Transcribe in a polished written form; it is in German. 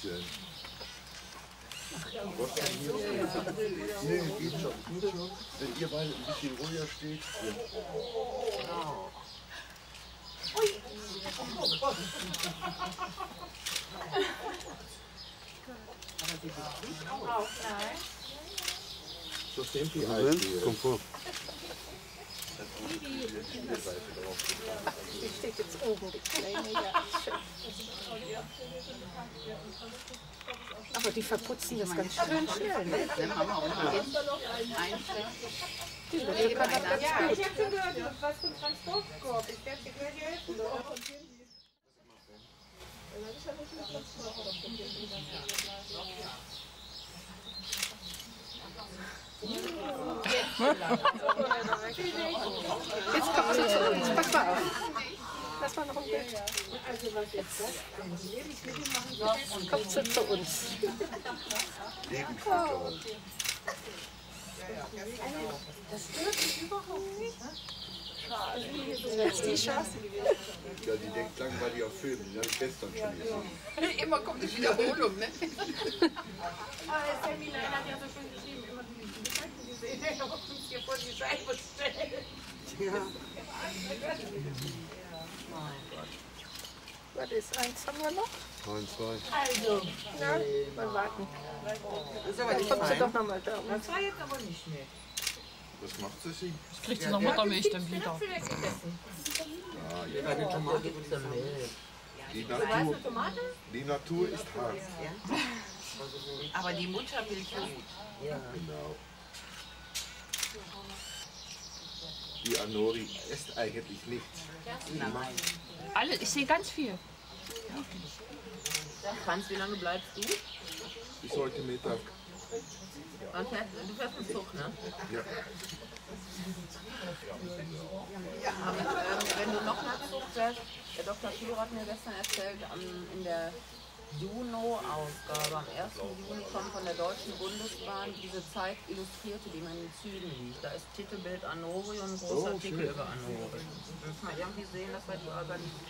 bisschen. Was denn hier? Nee, geht schon, geht schon. Wenn ihr beide ein bisschen ruhiger steht. Hier. So tempi halt. Komm vor. Die steht jetzt oben, die Kleine, ja. Schön. Aber die verputzen das ganz schön schnell, ne? Dann haben wir auch noch Die Lücke kann das ganz gut. Ich habe schon gehört, du hast was von Transportkorb. Ich werde dir gleich helfen. Jetzt kommt sie zu uns. Pass mal auf. Lass mal noch ein Bild. Jetzt kommt sie zu uns. Lebensmittel. Ist die Chance? Ja, die denkt langweilig auf Filmen. Die habe ich gestern schon gesehen. immer kommt eine Wiederholung, ne? Sammy Lein hat ja so schön geschrieben, immer die Geschichten gesehen. Er muss uns hier vor die Scheibe stellen. Was ist? Eins haben wir noch? 1, 2. Also, Ja, mal warten. Das ist aber nicht Kommt sie fein. doch noch mal da. das war jetzt aber nicht mehr. Was macht sie? Kriegt sie noch Muttermilch dann wieder. Bei der Tomate gibt es ja Milch. Die Natur ist hart. Aber die Muttermilch ist gut. Genau. Die Anori isst eigentlich nichts. Nein. Alle, ich sehe ganz viel. Franz, wie lange bleibst du? Bis heute Mittag. Du fährst mit Zug, ne? Ja. Aber wenn du noch nach Zug fährst, der Dr. Schüler hat mir gestern erzählt, in der Juno-Ausgabe, am 1. Juni kommt von der Deutschen Bundesbahn diese Zeit Illustrierte, die man in den Zügen liest. Da ist Titelbild Anori und ein großer Artikel über Anori. Das müssen wir irgendwie sehen, dass wir die organisieren.